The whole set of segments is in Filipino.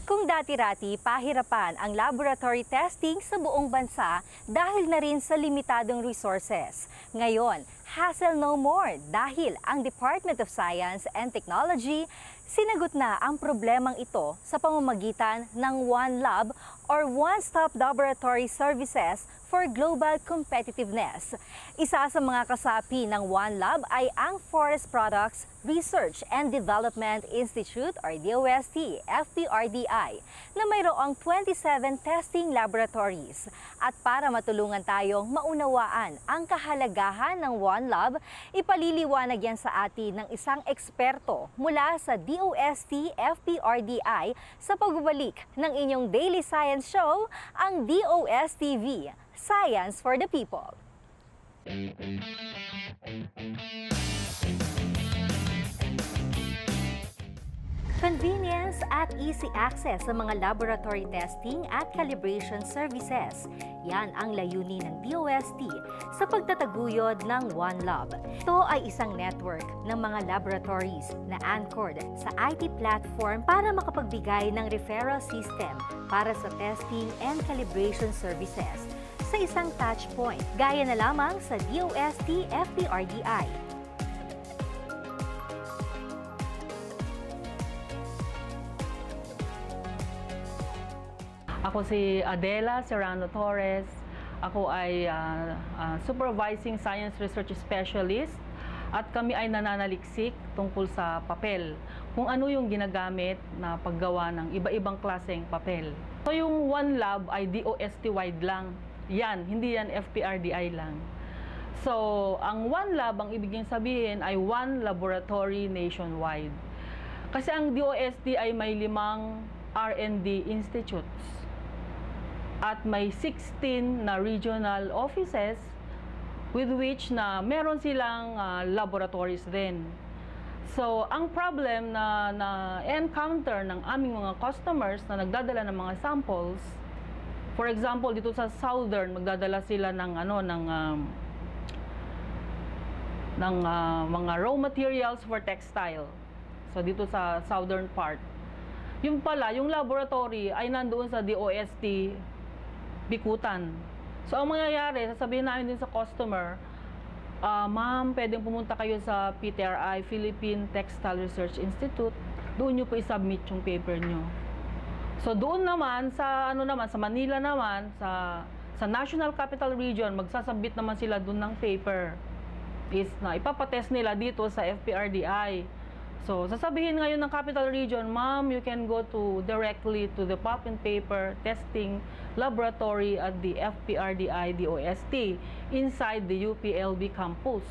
Kung dati-rati pahirapan ang laboratory testing sa buong bansa dahil na rin sa limitadong resources. Ngayon, hassle no more dahil ang Department of Science and Technology sinagot na ang problemang ito sa pamamagitan ng One Lab or One-Stop Laboratory Services for Global Competitiveness. Isa sa mga kasapi ng One Lab ay ang Forest Products Research and Development Institute or DOST-FPRDI na mayroong 27 testing laboratories. At para matulungan tayong maunawaan ang kahalagahan ng One Lab, ipaliliwanag yan sa atin ng isang eksperto mula sa DOST-FPRDI sa pagbabalik ng inyong daily science show, ang DOSTv Science for the People. Convenience at easy access sa mga laboratory testing at calibration services. Yan ang layunin ng DOST sa pagtataguyod ng One Lab. Ito ay isang network ng mga laboratories na anchored sa IT platform para makapagbigay ng referral system para sa testing and calibration services sa isang touchpoint, gaya na lamang sa DOST-FPRDI. Ako si Adela Serrano Torres. Ako ay Supervising Science Research Specialist at kami ay nananaliksik tungkol sa papel. Kung ano yung ginagamit na paggawa ng iba-ibang klaseng papel. So yung One Lab ay DOST-wide lang. Yan, hindi yan FPRDI lang. So ang One Lab, ang ibig sabihin ay One Laboratory Nationwide. Kasi ang DOST ay may 5 R&D institutes. At may 16 na regional offices with which na meron silang laboratories din. So, ang problem na encounter ng aming mga customers na nagdadala ng mga samples, for example, dito sa Southern, magdadala sila ng mga raw materials for textile. So, dito sa Southern part. Yung pala, yung laboratory ay nandoon sa DOST Bikutan. So, ang mangyayari, sasabihin namin din sa customer, ma'am, pwedeng pumunta kayo sa PTRI, Philippine Textile Research Institute. Doon nyo po i-submit yung paper nyo. So, doon naman, sa Manila naman, sa National Capital Region, magsasubmit naman sila doon ng paper. Ipapatest nila dito sa FPRDI. So, sasabihin ngayon ng Capital Region, ma'am, you can go directly to the Pulp and Paper Testing Laboratory at the FPRDI DOST inside the UPLB campus.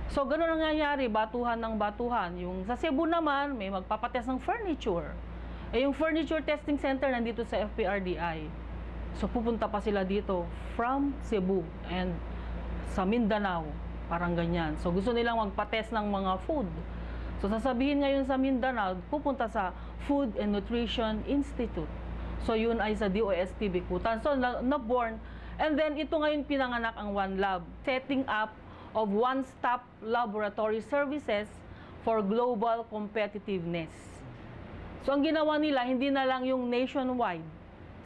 So, gano'n ang nangyayari, batuhan ng batuhan. Yung sa Cebu naman, may magpapatest ng furniture. Yung furniture testing center nandito sa FPRDI. So, pupunta pa sila dito from Cebu and sa Mindanao. Parang ganyan. So, gusto nilang magpatest ng mga food. So, sasabihin ngayon sa Mindanao, pupunta sa Food and Nutrition Institute. So, yun ay sa DOST Bikutan. So, na-born. And then, ito ngayon pinanganak ang One Lab. Setting up of one-stop laboratory services for global competitiveness. So, ang ginawa nila, hindi na lang yung nationwide.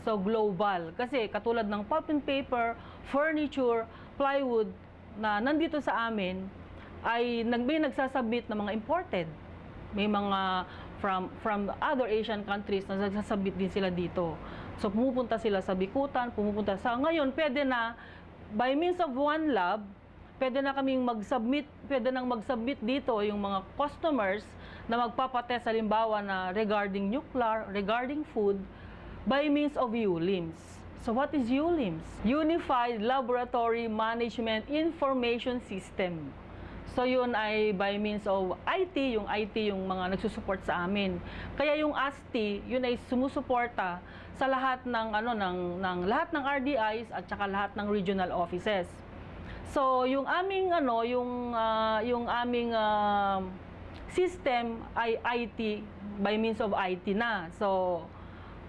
So, global. Kasi, katulad ng pulp and paper, furniture, plywood, na nandito sa amin, ay nagsasubmit ng mga imported. May mga from other Asian countries na nagsasubmit din sila dito. So, pumupunta sila sa Bikutan, ngayon, pwede na, by means of One Lab, pwede nang mag-submit dito yung mga customers na magpapatest halimbawa na regarding nuclear, regarding food, by means of ULIMS. So what is ULIMS? Unified Laboratory Management Information System. So yun ay by means of IT, yung mga nagsusupport sa amin. Kaya yung ASTI, yun ay sumusuporta sa lahat ng lahat ng RDIs at saka lahat ng regional offices. So yung aming system ay IT, by means of IT na. So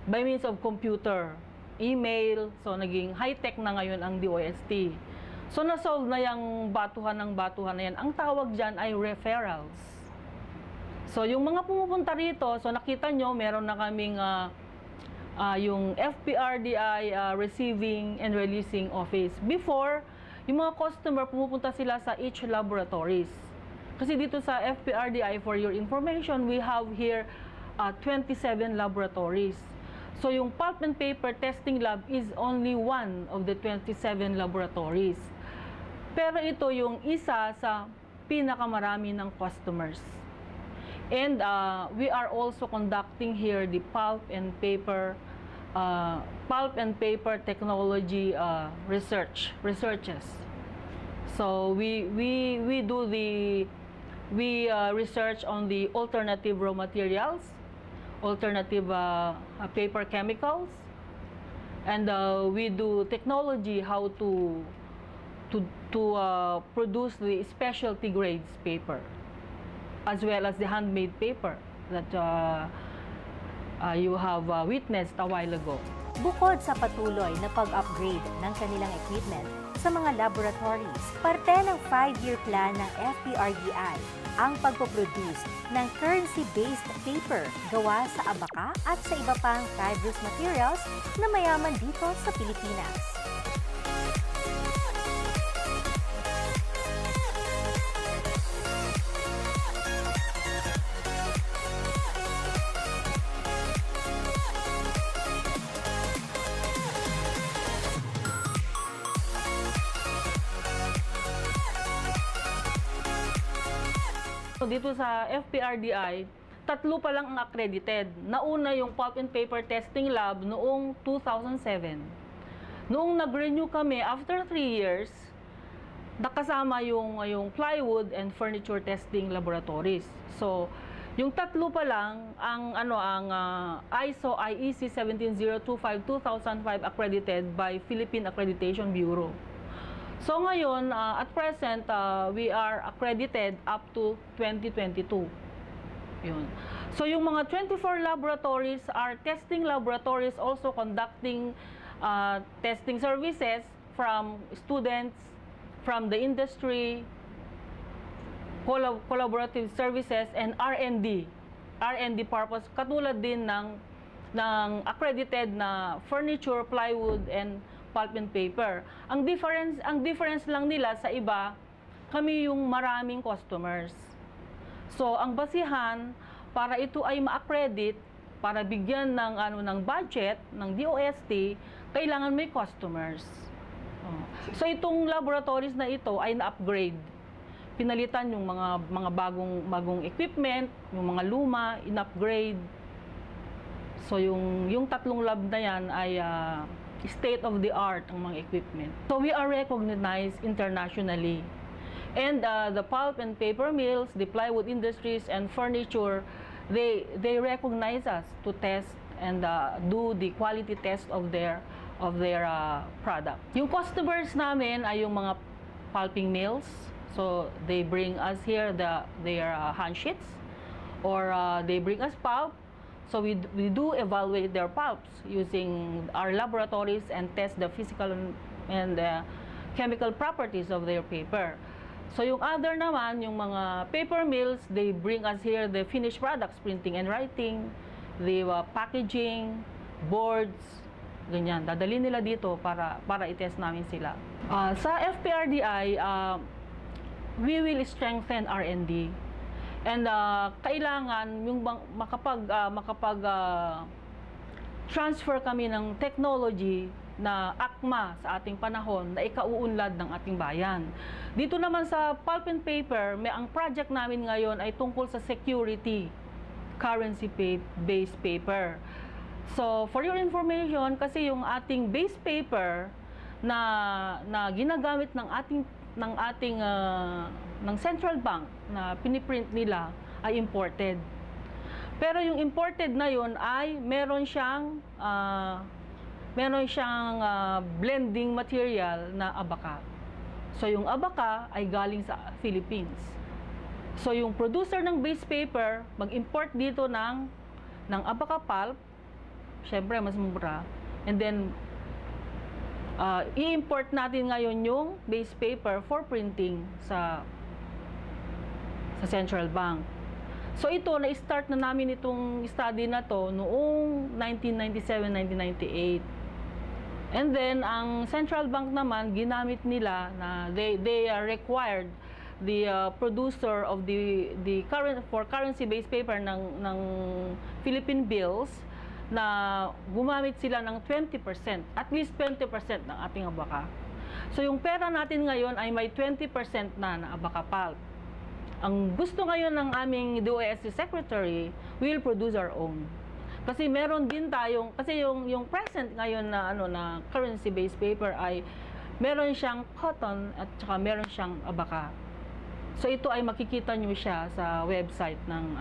by means of computer, email, so naging high-tech na ngayon ang DOST. So na-solve na yung batuhan na yan. Ang tawag dyan ay referrals. So yung mga pumupunta rito, so nakita nyo, meron na kaming yung FPRDI Receiving and Releasing Office. Before, yung mga customer, pumupunta sila sa each laboratories. Kasi dito sa FPRDI, for your information, we have here 27 laboratories. So yung pulp and paper testing lab is only one of the 27 laboratories. Pero ito yung isa sa pinakamarami ng customers. And we are also conducting here the pulp and paper technology researches. So we research on the alternative raw materials, alternative paper chemicals, and we do technology how to produce the specialty grades paper, as well as the handmade paper that you have witnessed a while ago. Bukod sa patuloy na pag-upgrade ng kanilang equipment sa mga laboratories, parte ng 5-year plan ng FPRDI ang pagpoproduce ng currency-based paper gawa sa abaka at sa iba pang fibrous materials na mayaman dito sa Pilipinas. So dito sa FPRDI, 3 pa lang ang accredited. Nauna yung Pulp and Paper Testing Lab noong 2007. Noong nag-renew kami, after 3 years, nakasama yung plywood and furniture testing laboratories. So, yung 3 pa lang ang ISO IEC 17025-2005 accredited by Philippine Accreditation Bureau. So ngayon, at present, we are accredited up to 2022. Yun. So yung mga 24 laboratories are testing laboratories, also conducting testing services from students, from the industry, collaborative services, and R&D purpose, katulad din ng accredited na furniture, plywood, and pulp and paper. Ang difference lang nila sa iba, kami yung maraming customers. So ang basihan para ito ay ma-accredit, para bigyan ng budget ng DOST, kailangan may customers. So itong laboratories na ito ay na-upgrade. Pinalitan yung mga bagong equipment, yung mga luma, in-upgrade. So yung 3 lab na yan ay state-of-the-art ang mga equipment. So we are recognized internationally. And the pulp and paper mills, the plywood industries, and furniture, they recognize us to test and do the quality test of their product. Yung customers namin ay yung mga pulping mills. So they bring us here their hand sheets, or they bring us pulp. So we do evaluate their pulps using our laboratories and test the physical and chemical properties of their paper. So yung other naman, yung mga paper mills, they bring us here the finished products, printing and writing, the packaging, boards, ganyan. Dadalhin nila dito para i-test namin sila. Sa FPRDI, we will strengthen R&D. And kailangan yung makapag transfer kami ng technology na akma sa ating panahon na ikauunlad ng ating bayan. Dito naman sa pulp and paper, ang project namin ngayon ay tungkol sa security, currency-based paper. So, for your information, kasi yung ating base paper na ginagamit ng central bank na piniprint nila ay imported. Pero yung imported na yun ay meron siyang blending material na abaka. So yung abaka ay galing sa Philippines. So yung producer ng base paper mag-import dito ng abaka pulp, syempre mas mura. And then i-import natin ngayon yung base paper for printing sa central bank. So ito, na-start na namin itong study na to noong 1997-1998. And then, ang central bank naman, ginamit nila na they are required the producer of for currency-based paper ng Philippine bills na gumamit sila ng 20%, at least 20% ng ating abaka. So yung pera natin ngayon ay may 20% na abaka pulp. Ang gusto ngayon ng aming DOST secretary, we will produce our own. Kasi meron din tayong, kasi yung present ngayon na currency-based paper ay meron siyang cotton at saka meron siyang abaka. So ito ay makikita nyo siya sa website ng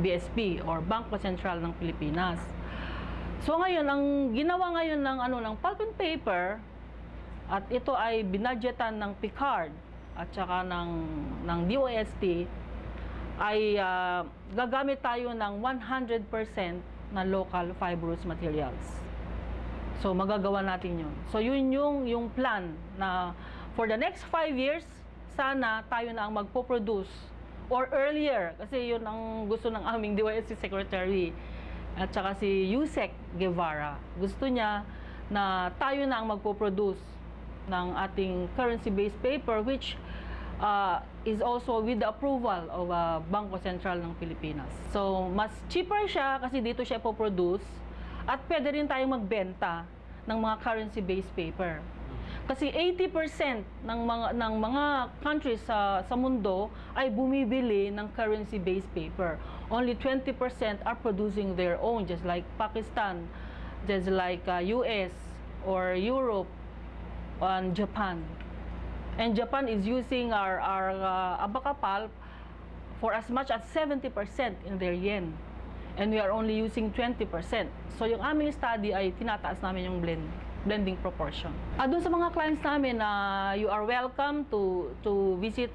BSP or Bangko Sentral ng Pilipinas. So ngayon, ang ginawa ngayon ng pulp and paper, at ito ay binadgetan ng Picard at saka ng DOST, ay gagamit tayo ng 100% na local fibrous materials. So magagawa natin yun. So yun yung plan na for the next 5 years, sana tayo na ang magpo-produce or earlier, kasi yun ang gusto ng aming DOST secretary at saka si Yusek Guevara. Gusto niya na tayo na ang magpo-produce ng ating currency-based paper, which is also with the approval of Bangko Sentral ng Pilipinas. So, mas cheaper siya kasi dito siya po-produce at pwede rin tayong magbenta ng mga currency-based paper. Kasi 80% ng mga countries sa mundo ay bumibili ng currency-based paper. Only 20% are producing their own, just like Pakistan, just like US or Europe and Japan. And Japan is using our abaka pulp for as much as 70% in their yen. And we are only using 20%. So yung aming study ay tinataas namin yung blending proportion. Doon sa mga clients namin, you are welcome to visit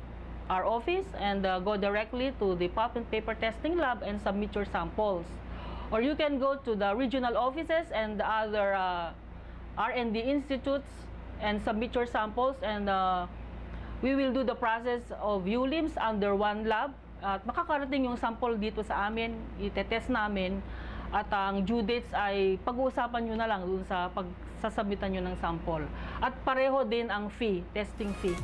our office and go directly to the pulp and paper testing lab and submit your samples. Or you can go to the regional offices and the other R&D institutes and submit your samples, and we will do the process of ULIMS under one lab. At makakarating yung sample dito sa amin, itetest namin, at ang due dates ay pag-uusapan nyo na lang dun sa pagsasabitan nyo ng sample. At pareho din ang fee, testing fee.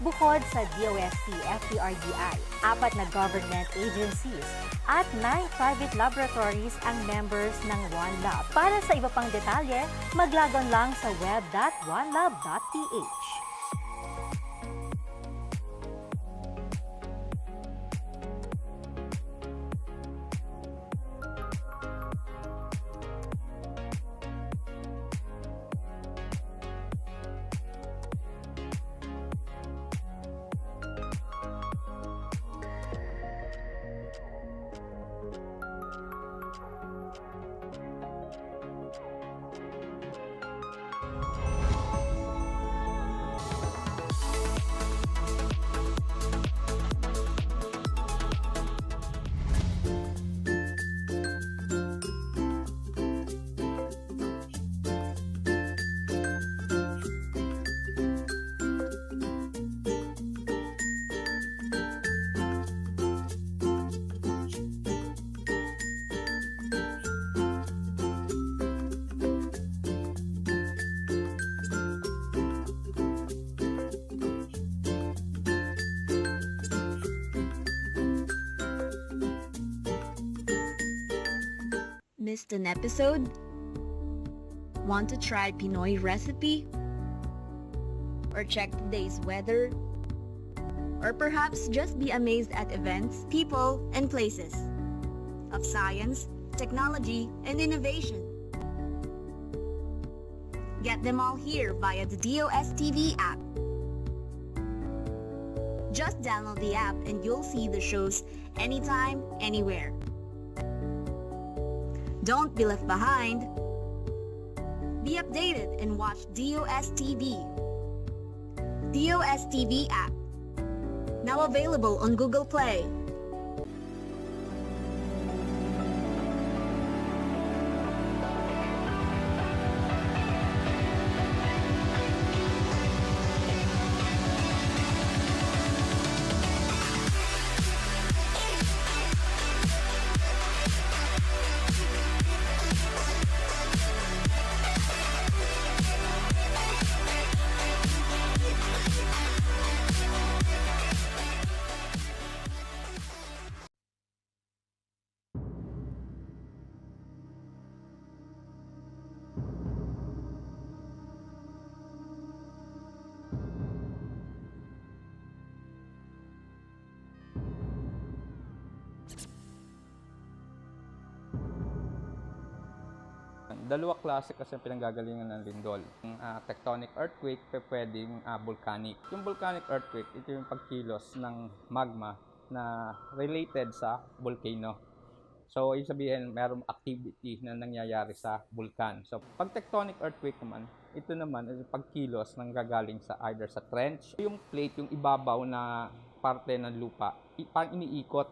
Bukod sa DOST-FPRDI, 4 na government agencies at 9 private laboratories ang members ng One Lab. Para sa iba pang detalye, maglagon lang sa web.onelab.ph. Missed an episode? Want to try Pinoy recipe? Or check today's weather? Or perhaps just be amazed at events, people, and places of science, technology, and innovation. Get them all here via the DOSTv app. Just download the app and you'll see the shows anytime, anywhere. Don't be left behind. Be updated and watch DOSTv. DOSTv app. Now available on Google Play. Dalawa klase kasi ang pinanggagalingan ng lindol. Yung tectonic earthquake, pwedeng volcanic. Yung volcanic earthquake, ito yung pagkilos ng magma na related sa volcano. So, ibig sabihin, mayroong activity na nangyayari sa vulkan. So, pag tectonic earthquake naman, ito naman ay pagkilos ng gagaling sa either sa trench, yung plate, yung ibabaw na parte ng lupa, parang iniikot.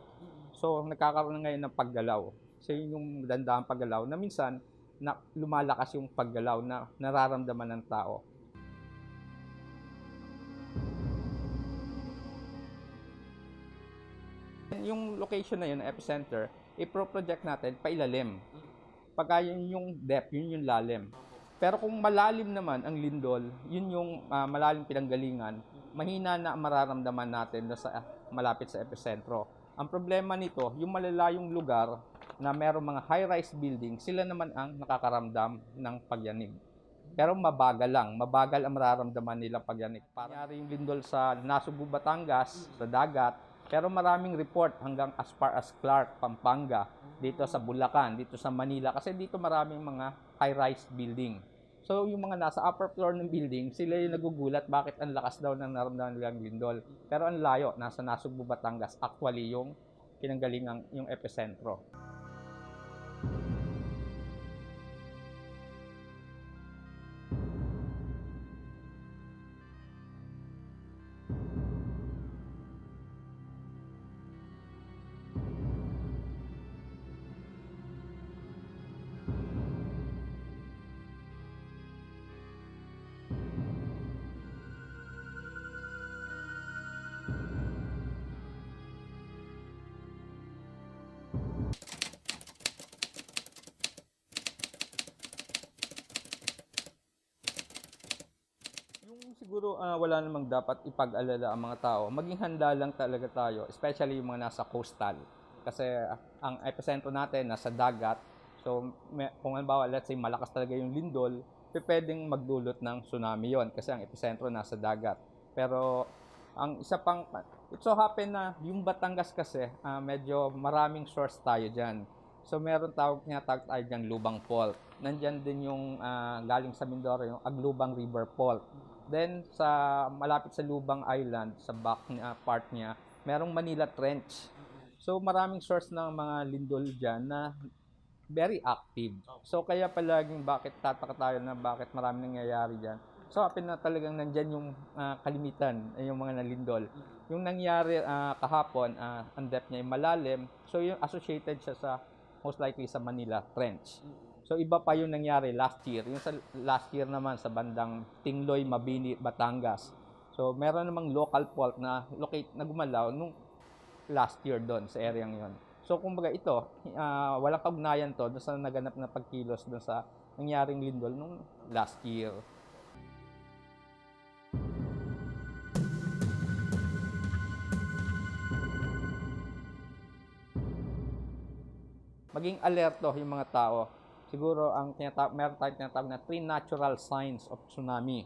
So, nagkakaroon ngayon ng paggalaw. So, yung dandaang paggalaw na minsan, na lumalakas yung paggalaw na nararamdaman ng tao. Yung location na yun, epicenter, i-project natin pailalim. Pagka yun yung depth, yun yung lalim. Pero kung malalim naman ang lindol, yun yung malalim pinanggalingan, mahina na mararamdaman natin sa malapit sa epicentro. Ang problema nito, yung malalayong lugar na merong mga high-rise building, sila naman ang nakakaramdam ng pagyanig. Pero mabagal lang, mabagal ang mararamdaman nila pagyanig. Nangyari yung lindol sa Nasugbu, Batangas, sa dagat, pero maraming report hanggang as far as Clark, Pampanga, dito sa Bulacan, dito sa Manila, kasi dito maraming mga high-rise building. So yung mga nasa upper floor ng building, sila yung nagugulat bakit ang lakas daw ng naramdaman nilang lindol. Pero ang layo, nasa Nasugbu, Batangas, actually yung pinanggalingang yung epicentro. Siguro wala namang dapat ipag-alala ang mga tao. Maging handa lang talaga tayo, especially yung mga nasa coastal. Kasi ang epicentro natin nasa dagat. So kung halimbawa, let's say malakas talaga yung lindol, pwedeng magdulot ng tsunami yon kasi ang epicentro nasa dagat. Pero ang isa pang, it so happen na yung Batangas kasi medyo maraming source tayo dyan. So meron tinatawag tayo dyan Lubang Fault. Nandyan din yung galing sa Mindoro, yung Aglubang River Fault. Then, malapit sa Lubang Island, sa back part niya, merong Manila Trench. So, maraming source ng mga lindol dyan na very active. So, kaya palaging bakit tataka tayo na bakit maraming nangyayari dyan. So, apin na talagang nandyan yung kalimitan, yung mga nalindol. Yung nangyari kahapon, ang depth niya ay malalim. So, yung associated siya sa, most likely sa Manila Trench. So, iba pa yung nangyari last year. Yung sa last year naman sa bandang Tingloy, Mabini, Batangas. So, meron namang local fault na gumalaw nung last year doon sa area yon. So, kumbaga ito, walang kaugnayan to doon sa naganap na pagkilos doon sa nangyaring lindol nung last year. Maging alerto yung mga tao. siguro meron tayong tinatawag na 3 natural signs of tsunami.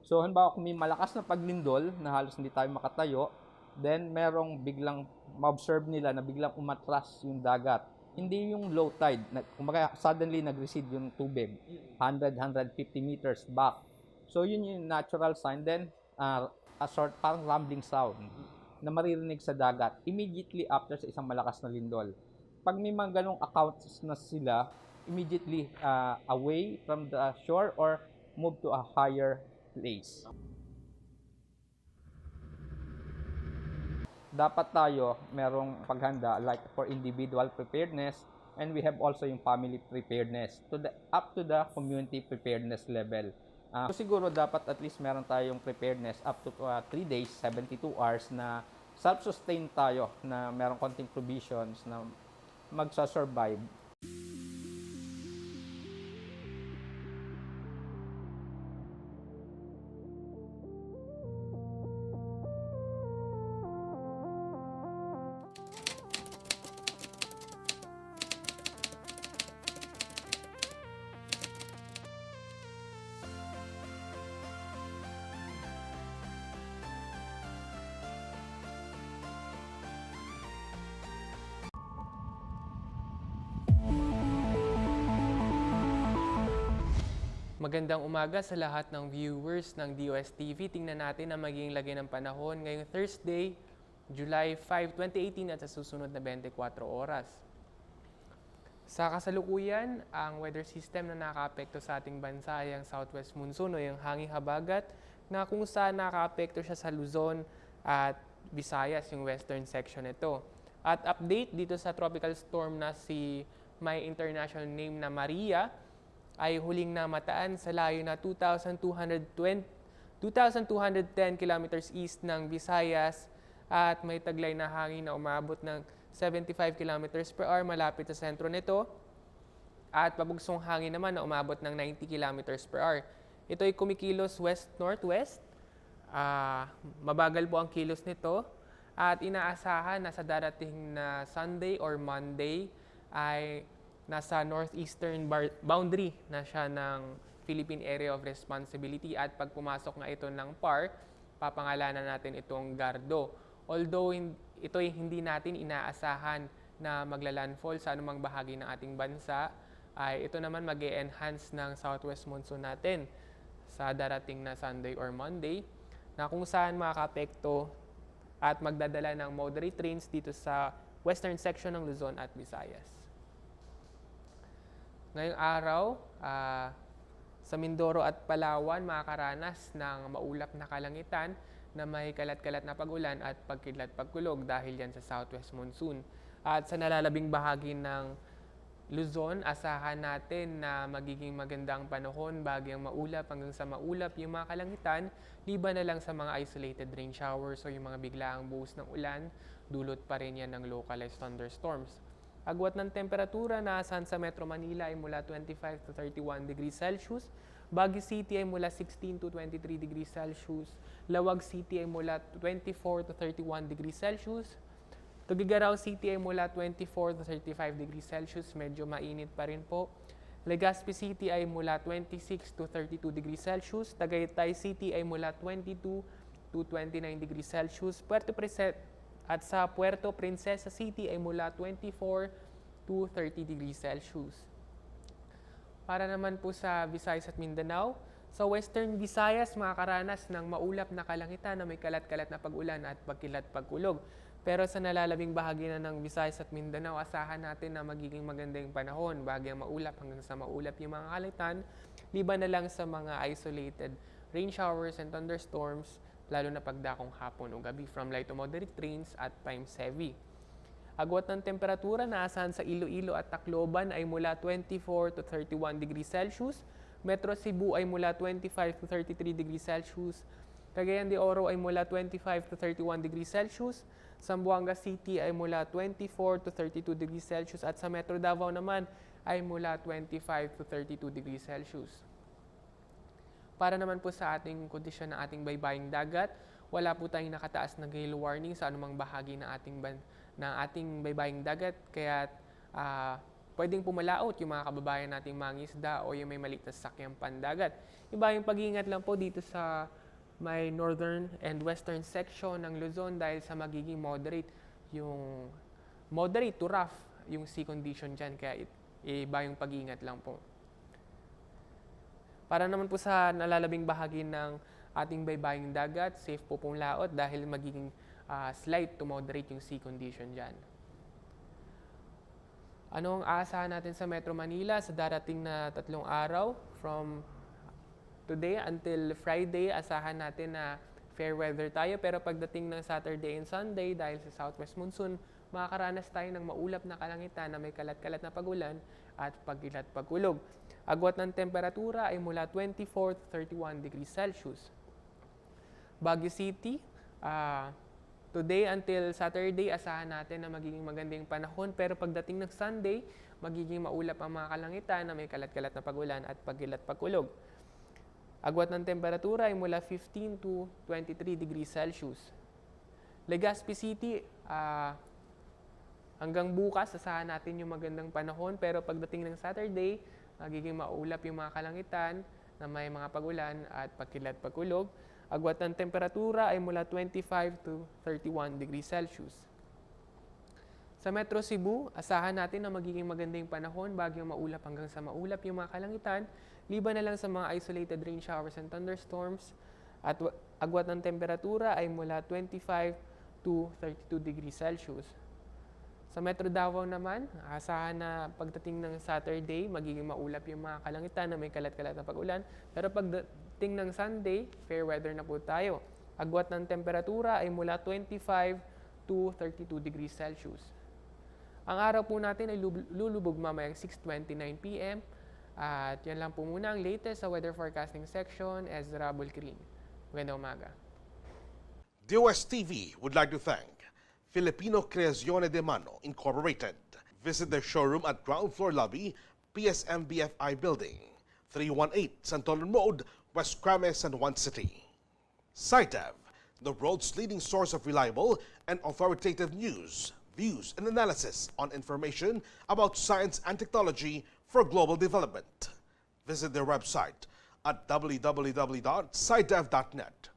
So, halimbawa kung may malakas na paglindol na halos hindi tayo makatayo, then merong biglang ma-observe nila na biglang umatras yung dagat. Hindi yung low tide, kumbaga suddenly nag-recede yung tubig, 100-150 meters back. So, yun yung natural sign. Then, a short, parang rumbling sound na maririnig sa dagat immediately after sa isang malakas na lindol. Pag may mga ganong accounts na sila, immediately away from the shore or move to a higher place. Dapat tayo merong paghanda like for individual preparedness, and we have also yung family preparedness up to the community preparedness level. So siguro dapat at least meron tayong preparedness up to 3 days, 72 hours na self-sustain tayo, na merong konting provisions na magsa-survive. Magandang umaga sa lahat ng viewers ng DOSTv. Tingnan natin ang magiging lagay ng panahon ngayong Thursday, July 5, 2018 at sa susunod na 24 oras. Sa kasalukuyan, ang weather system na nakaapekto sa ating bansa ay ang southwest monsoon o yung hanging habagat na kung saan nakaapekto siya sa Luzon at Visayas, yung western section nito. At update dito sa tropical storm na si may international name na Maria, ay huling namataan sa layo na 2,210 kilometers east ng Visayas at may taglay na hangin na umabot ng 75 kilometers per hour malapit sa sentro nito at pabugsong hangin naman na umabot ng 90 kilometers per hour. Ito ay kumikilos west-northwest. Mabagal po ang kilos nito at inaasahan na sa darating na Sunday or Monday ay nasa northeastern boundary na siya ng Philippine Area of Responsibility at pag pumasok nga ito ng PAR, papangalanan natin itong Gardo. Although ito ay hindi natin inaasahan na maglalandfall sa anumang bahagi ng ating bansa, ay ito naman mag-e-enhance ng southwest monsoon natin sa darating na Sunday or Monday na kung saan makakaapekto at magdadala ng moderate rains dito sa western section ng Luzon at Visayas. Ngayong araw, sa Mindoro at Palawan, makakaranas ng maulap na kalangitan na may kalat-kalat na pag-ulan at pagkidlat-pagkulog dahil yan sa southwest monsoon. At sa nalalabing bahagi ng Luzon, asahan natin na magiging magandang panahon, bagyang maulap hanggang sa maulap yung mga kalangitan, liban na lang sa mga isolated rain showers o yung mga biglaang buhos ng ulan, dulot pa rin yan ng localized thunderstorms. Agwat ng temperatura naasahan sa Metro Manila ay mula 25 to 31 degrees Celsius. Baguio City ay mula 16 to 23 degrees Celsius. Lawag City ay mula 24 to 31 degrees Celsius. Tuguegarao City ay mula 24 to 35 degrees Celsius. Medyo mainit pa rin po. Legazpi City ay mula 26 to 32 degrees Celsius. Tagaytay City ay mula 22 to 29 degrees Celsius. At sa Puerto Princesa City ay mula 24 to 30 degrees Celsius. Para naman po sa Visayas at Mindanao, sa Western Visayas makakaranas ng maulap na kalangitan na may kalat-kalat na pag-ulan at pagkilat-pagkulog. Pero sa nalalabing bahagi na ng Visayas at Mindanao, asahan natin na magiging maganda yung panahon, bagyang maulap hanggang sa maulap yung mga kalitan, liban na lang sa mga isolated rain showers and thunderstorms, lalo na pagdakong hapon o gabi from light to moderate rains at times heavy. Agwat ng temperatura naasahan sa Iloilo at Tacloban ay mula 24 to 31 degrees Celsius. Metro Cebu ay mula 25 to 33 degrees Celsius. Cagayan de Oro ay mula 25 to 31 degrees Celsius. Zamboanga City ay mula 24 to 32 degrees Celsius. At sa Metro Davao naman ay mula 25 to 32 degrees Celsius. Para naman po sa ating kondisyon ng ating baybaying dagat, wala po tayong nakataas na gale warning sa anumang bahagi ng ating baybaying dagat. Kaya pwedeng pumalaot yung mga kababayan nating mangisda o yung may maliit na sasakyang pandagat. Iba yung pag-iingat lang po dito sa may northern and western section ng Luzon dahil sa magiging moderate to rough yung sea condition dyan. Kaya iba yung pag-iingat lang po. Para naman po sa nalalabing bahagi ng ating baybaying dagat, safe po pong laot dahil magiging slight to moderate yung sea condition dyan. Ano ang aasahan natin sa Metro Manila sa darating na 3 araw? From today until Friday, asahan natin na fair weather tayo. Pero pagdating ng Saturday and Sunday, dahil sa southwest monsoon, makakaranas tayo ng maulap na kalangitan na may kalat-kalat na pagulan at pagkilat-pagkulog. Agwat ng temperatura ay mula 24 to 31 degrees Celsius. Baguio City, today until Saturday, asahan natin na magiging magandang panahon. Pero pagdating ng Sunday, magiging maulap ang mga kalangitan na may kalat-kalat na pagulan at pagkilat-pagkulog. Agwat ng temperatura ay mula 15 to 23 degrees Celsius. Legazpi City, hanggang bukas, asahan natin yung magandang panahon. Pero pagdating ng Saturday, magiging maulap yung mga kalangitan na may mga pagulan at pagkilat-pagkulog. Agwat ng temperatura ay mula 25 to 31 degrees Celsius. Sa Metro Cebu, asahan natin na magiging magandang panahon bagyong maulap hanggang sa maulap yung mga kalangitan, liban na lang sa mga isolated rain showers and thunderstorms. At agwat ng temperatura ay mula 25 to 32 degrees Celsius. Sa Metro Davao naman, asahan na pagdating ng Saturday, magiging maulap yung mga kalangitan na may kalat-kalat na pag-ulan. Pero pagdating ng Sunday, fair weather na po tayo. Agwat ng temperatura ay mula 25 to 32 degrees Celsius. Ang araw po natin ay lulubog mamayang 6:29 p.m. At yan lang po muna ang latest sa weather forecasting section. Ezra Bulkirin. Magandang umaga. DOSTv would like to thank Filipino Creazione de Mano Incorporated. Visit their showroom at ground floor lobby, PSM-BFI Building, 318 Santolan Road, West Crames, San Juan City. SciDev, the world's leading source of reliable and authoritative news, views, and analysis on information about science and technology for global development. Visit their website at www.scidev.net.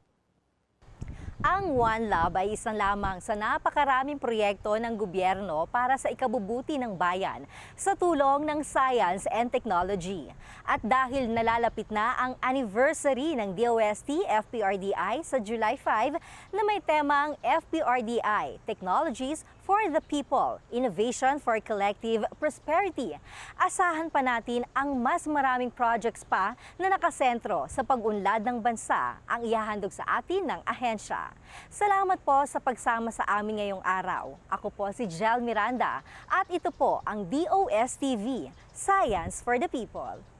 Ang One Lab ay isang lamang sa napakaraming proyekto ng gobyerno para sa ikabubuti ng bayan sa tulong ng science and technology. At dahil nalalapit na ang anniversary ng DOST-FPRDI sa July 5 na may temang FPRDI, Technologies for the People, Innovation for Collective Prosperity. Asahan pa natin ang mas maraming projects pa na nakasentro sa pag-unlad ng bansa ang ihahandog sa atin ng ahensya. Salamat po sa pagsama sa amin ngayong araw. Ako po si Jel Miranda at ito po ang DOSTv Science for the People.